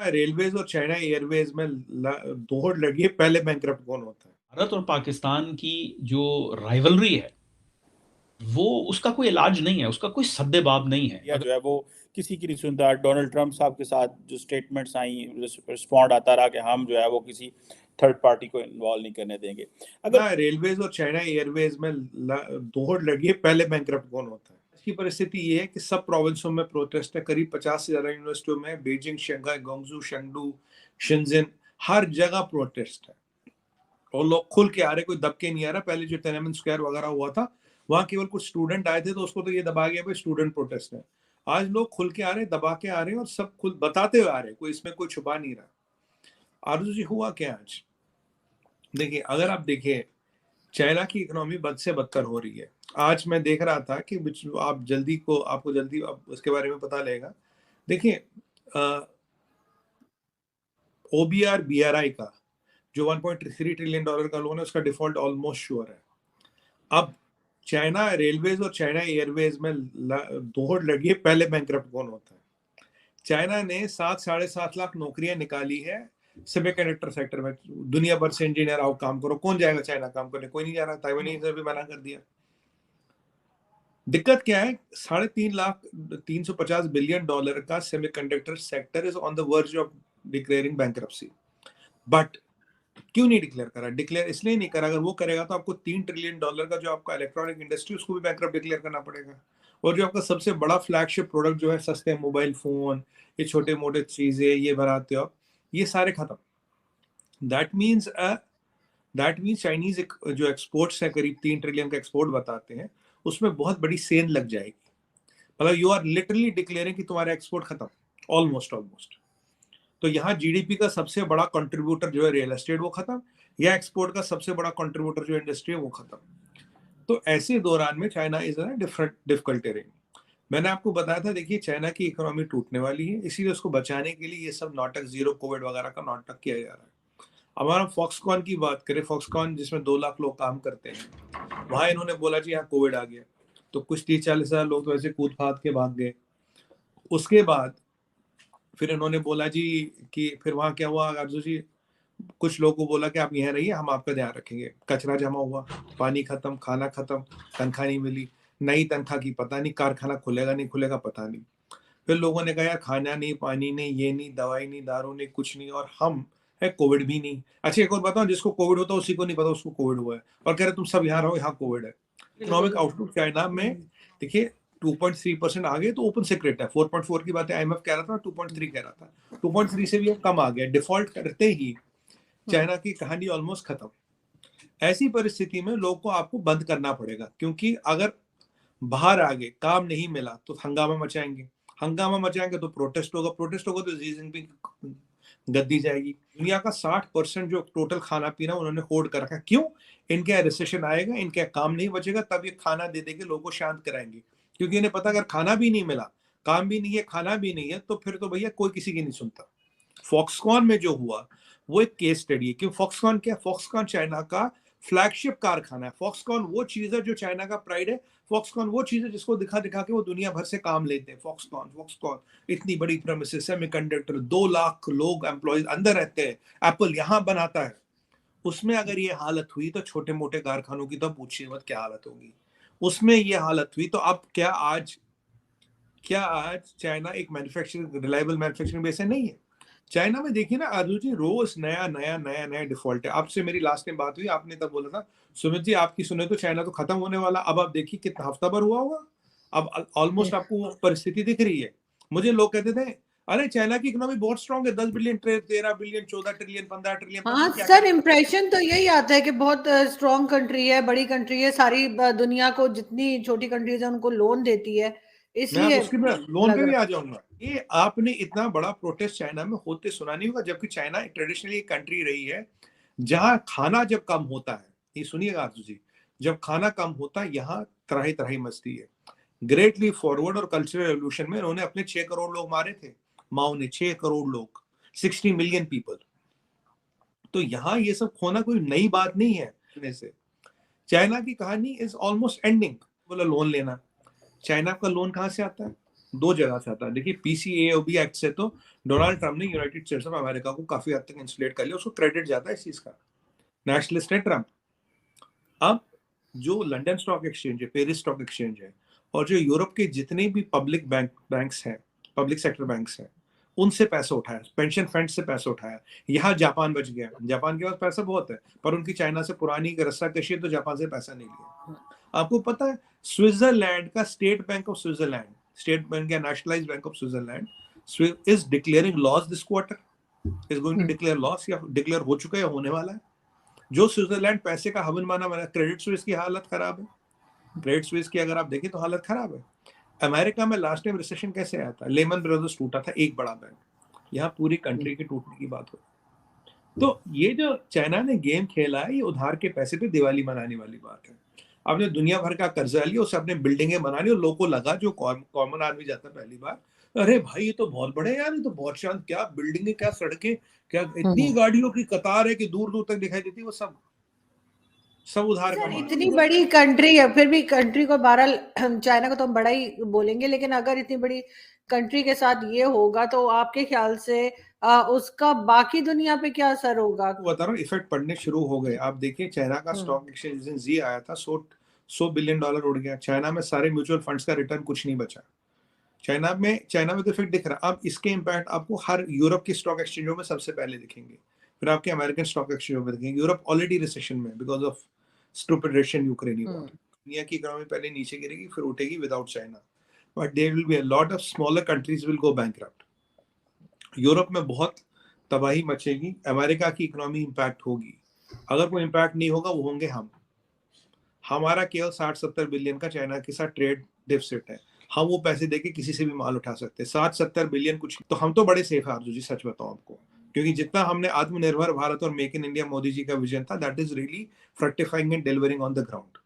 Railways और China Airways में दौड़ लगी है, पहले बैंकरप्ट कौन होता है। भारत और पाकिस्तान की जो राइवलरी है, वो उसका कोई इलाज नहीं है, उसका कोई सद्देबाब नहीं है। या जो है वो किसी की नहीं सुनता। डोनाल्ड ट्रंप साहब के साथ जो स्टेटमेंट्स आई, रिस्पॉन्ड आता रहा कि हम जो है वो किसी थर्ड पार्टी को इन्वॉल्व नहीं करने देंगे। अगर रेलवेज और चाइना एयरवेज में दौड़ लगी है, पहले बैंकरप्ट कौन होता है। आज की परिस्थिति ये है कि सब प्रोविंसों में प्रोटेस्ट है, करीब 50 से ज्यादा यूनिवर्सिटियों में, बीजिंग, शंघाई, ग्वांगझू, शेंगडू, शिनजिन, हर जगह प्रोटेस्ट है और लोग खुल के आ रहे, कोई दब के नहीं आ रहा। पहले जो तियानमेन स्क्वायर वगैरह हुआ था, वहां केवल कुछ स्टूडेंट आए थे तो उसको तो ये दबा गया भाई स्टूडेंट प्रोटेस्ट है। आज लोग खुल के आ रहे, दबा के आ रहे हैं और सब खुद बताते हुए आ रहे हैं, कोई इसमें कोई छुपा नहीं रहा। आरुषि जी, हुआ क्या आज? देखिए, अगर आप देखिए, चाइना की इकोनॉमी बद से बदतर हो रही है। आज मैं देख रहा था कि आपको जल्दी उसके बारे में पता लगेगा। देखिए, ओबीआर बीआरआई का जो $1.3 ट्रिलियन का लोन है, उसका डिफॉल्ट ऑलमोस्ट श्योर है। अब चाइना रेलवेज और चाइना एयरवेज में दौड़ लगी है, पहले बैंकरप्ट कौन होता है। चाइना ने 7-7.5 लाख नौकरियां निकाली है सेमीकंडक्टर सेक्टर में। दुनिया भर से इंजीनियर आओ काम करो, कौन जाएगा चाइना काम करने? कोई नहीं जा रहा। ताइवानीज ने भी मना कर दिया। दिक्कत क्या है? $350 बिलियन का semiconductor sector is on the verge of declaring bankruptcy. But क्यों नहीं डिक्लेयर करा? डिक्लेयर इसलिए नहीं करा, अगर वो करेगा तो आपको $3 ट्रिलियन का जो आपका इलेक्ट्रॉनिक इंडस्ट्री, उसको भी बैंकरप्ट डिक्लेयर करना पड़ेगा। और जो आपका सबसे बड़ा फ्लैगशिप प्रोडक्ट जो है, सस्ते मोबाइल फोन, ये छोटे मोटे चीजें ये बनाते हो, ये सारे खत्म। दैट मीन्स चाइनीज जो एक्सपोर्ट्स है, करीब 3 ट्रिलियन का एक्सपोर्ट बताते हैं, उसमें बहुत बड़ी सेल लग जाएगी। मतलब यू आर लिटरली डिक्लेयरिंग कि तुम्हारा एक्सपोर्ट खत्म, ऑलमोस्ट। तो यहाँ जीडीपी का सबसे बड़ा कंट्रीब्यूटर जो है रियल एस्टेट, वो खत्म, या एक्सपोर्ट का सबसे बड़ा कंट्रीब्यूटर जो इंडस्ट्री है वो खत्म। तो ऐसे दौरान में चाइना इज डिफिकल्ट टेरेन। मैंने आपको बताया था, देखिए चाइना की इकोनॉमी टूटने वाली है, इसीलिए उसको बचाने के लिए ये सब नाटक, जीरो कोविड वगैरह का नाटक किया जा रहा है। अब हमारा फॉक्सकॉन की बात करें, फॉक्सकॉन जिसमें 2 लाख लोग काम करते हैं, वहां इन्होंने बोला जी यहाँ कोविड आ गया, तो कुछ 30-40 हजार लोग तो ऐसे कूद फाद के भाग गए। उसके बाद फिर इन्होंने बोला जी कि फिर वहां क्या हुआ अर्जु जी, कुछ लोगों को बोला कि आप यहाँ रहिए, हम आपका ध्यान रखेंगे। कचरा जमा हुआ, पानी खत्म, खाना खत्म, तनख्वाह नहीं मिली, नई तनख्वाह की पता नहीं, कारखाना खुलेगा नहीं खुलेगा पता नहीं। फिर लोगों ने कहा यार, खाना नहीं, पानी नहीं, ये नहीं, दवाई नहीं, दारू नहीं, कुछ नहीं, और हम है कोविड भी नहीं। अच्छा, एक और बताओ, जिसको कोविड होता है उसी को नहीं पता उसको कोविड हुआ है, और कह रहे तुम सब यहाँ रहो, यहाँ कोविड है। इकोनॉमिक आउटलुक चाइना में देखिए 2.3% आ गए तो ओपन सीक्रेट है। 4.4 की बात है, आईएमएफ कह रहा था, 2.3 कह रहा था, 2.3 से भी अब कम आ गया। डिफॉल्ट करते ही चाइना की कहानी ऑलमोस्ट खत्म। ऐसी परिस्थिति में लोग को आपको बंद करना पड़ेगा, क्योंकि अगर बाहर आगे काम नहीं मिला तो हंगामा मचाएंगे तो प्रोटेस्ट होगा तो जी जिनपिंग गद्दी जाएगी। दुनिया का 60% जो टोटल खाना पीना उन्होंने होल्ड कर रखा। क्यों? इनके यहाँ रिसेशन आएगा, इनके यहाँ काम नहीं बचेगा, तब ये खाना दे देके लोगों को शांत कराएंगे, क्योंकि इन्हें पता अगर खाना भी नहीं मिला, काम भी नहीं है, खाना भी नहीं है, तो फिर तो भैया कोई किसी की नहीं सुनता। फॉक्सकॉन में जो हुआ वो एक केस स्टडी है कि फॉक्सकॉन क्या, फॉक्सकॉन चाइना का फ्लैगशिप कारखाना है। फॉक्सकॉन वो चीज है जो चाइना का प्राइड है। फॉक्सकॉन वो चीज है जिसको दिखा दिखा के वो दुनिया भर से काम लेते हैं। फॉक्सकॉन इतनी बड़ी प्रेमिसेस, सेमीकंडक्टर, 2 लाख लोग एम्प्लॉयज अंदर रहते हैं, एप्पल यहाँ बनाता है। उसमें अगर ये हालत हुई तो छोटे मोटे कारखानों की तो पूछिए मत क्या हालत होगी। उसमें ये हालत हुई तो अब क्या आज चाइना एक मैन्युफैक्चरिंग, रिलायबल मैन्युफैक्चरिंग बेस है? नहीं है। चाइना में देखिए ना आजू जी, रोज नया डिफॉल्ट है। आपसे मेरी लास्ट टाइम बात हुई, आपने तब बोला था सुमित जी आपकी सुने तो चाइना तो खत्म होने वाला। अब आप देखिए कितना हफ्ता भर हुआ होगा, अब ऑलमोस्ट आपको वो परिस्थिति दिख रही है। मुझे लोग कहते थे अरे चाइना की इकोनॉमी बहुत स्ट्रांग है, 10 billion trade, 13 billion, 14 trillion, 15 trillion, हाँ सर, इम्प्रेशन तो यही आता है कि बहुत स्ट्रांग कंट्री है, बड़ी कंट्री है, सारी दुनिया को जितनी छोटी कंट्रीज है उनको लोन देती है, इसलिए उसकी लोन पे भी आ जाऊंगा। ये आपने इतना बड़ा प्रोटेस्ट चाइना में होते सुना नहीं होगा, जबकि चाइना ट्रेडिशनली एक कंट्री रही है जहां खाना जब कम होता है, ये सुनिएगा आरजू जी, जब खाना कम होता है यहाँ तराही तराही मचती है। ग्रेट लीप फॉरवर्ड और कल्चरल रेवोल्यूशन में उन्होंने अपने 6 करोड़ लोग मारे थे, माओ ने 6 करोड़ लोग, 60 मिलियन पीपल। तो यहाँ ये सब खोना कोई नई बात नहीं है। से चाइना की कहानी इज ऑलमोस्ट एंडिंग। बोला लोन लेना, चाइना का लोन कहाँ से आता है? दो जगह से आता है। देखिए PCAOB एक्ट से तो डोनाल्ड ट्रम्प ने यूनाइटेड स्टेट्स ऑफ अमेरिका को काफी हद तक इंसुलेट कर लिया, उसको क्रेडिट जाता है इस चीज का, नेशनलिस्ट है ट्रम्प। अब जो लंदन स्टॉक एक्सचेंज है, पेरिस स्टॉक एक्सचेंज है, और जो यूरोप के जितने भी पब्लिक बैंक्स हैं, पब्लिक सेक्टर बैंक्स हैं, उनसे पैसा उठाया, पेंशन फंड से पैसा उठाया। यहाँ जापान बच गया, जापान के पास पैसा बहुत है पर उनकी चाइना से पुरानी रस्साकशी है तो जापान से पैसा नहीं लिया। आपको पता है स्विट्जरलैंड का state bank of Switzerland, state bank या nationalised bank of Switzerland is declaring loss this quarter, is going to declare loss, या डिक्लेयर हो चुका है, होने वाला है। जो स्विट्जरलैंड पैसे का हवन माना, क्रेडिट स्विस की हालत खराब है, क्रेडिट स्विस की अगर आप देखें तो हालत खराब है। अमेरिका में लास्ट टाइम रिसेशन कैसे आया था, लेमन ब्रदर्स टूटा था, एक बड़ा बैंक, यहाँ पूरी कंट्री के टूटने की बात हो। तो ये जो चाइना ने गेम खेला है, ये उधार के पैसे पे दिवाली मनाने वाली बात है। आपने दुनिया भर का कर्जा लिया, उससे अपने बिल्डिंगें बना ली, और लोगों को लगा, जो कॉमन आदमी जाता है पहली बार, अरे भाई ये तो बहुत बड़े यार, ये तो बहुत शांत, क्या बिल्डिंगें, क्या सड़कें, क्या इतनी गाड़ियों की कतार है कि दूर दूर तक दिखाई देती है, वो सब उधार का। इतनी बड़ी कंट्री है, फिर भी कंट्री को 12, चाइना को तो हम बड़ा ही बोलेंगे, लेकिन अगर इतनी बड़ी कंट्री के साथ ये होगा तो आपके ख्याल से उसका बाकी दुनिया पे क्या असर होगा? बता रहा हूँ, इफेक्ट पड़ने शुरू हो गए। आप देखिए चाइना का स्टॉक एक्सचेंज जिस दिन जी आया था, $100 बिलियन उड़ गया। चाइना में सारे म्यूचुअल फंड्स का रिटर्न कुछ नहीं बचा। चाइना में तो इफेक्ट दिख रहा है। अब इसके इम्पैक्ट आपको हर यूरोप की स्टॉक एक्सचेंजों में सबसे पहले दिखेंगे, फिर आपके अमेरिकन स्टॉक एक्सचेंजों में दिखेंगे। यूरोप ऑलरेडी रिसेशन में because of stupid Russian Ukraine war. दुनिया की इकोनॉमी पहले नीचे गिरेगी, फिर उठेगी without China, but there will be a lot of smaller countries will go bankrupt. Europe में बहुत तबाही मचेगी, अमेरिका की इकोनॉमी इंपैक्ट होगी। अगर कोई इंपैक्ट नहीं होगा, वो होंगे हम। हमारा केवल 60-70 बिलियन का चाइना के साथ ट्रेड डेफिसिट है, हम वो पैसे देके किसी से भी माल उठा सकते हैं। 60-70 बिलियन कुछ, तो हम तो बड़े सेफ हार जी, सच बताऊं आपको, क्योंकि जितना हमने आत्मनिर्भर भारत और make in India Modi ji का विजन था, that is really fructifying and delivering on the ground.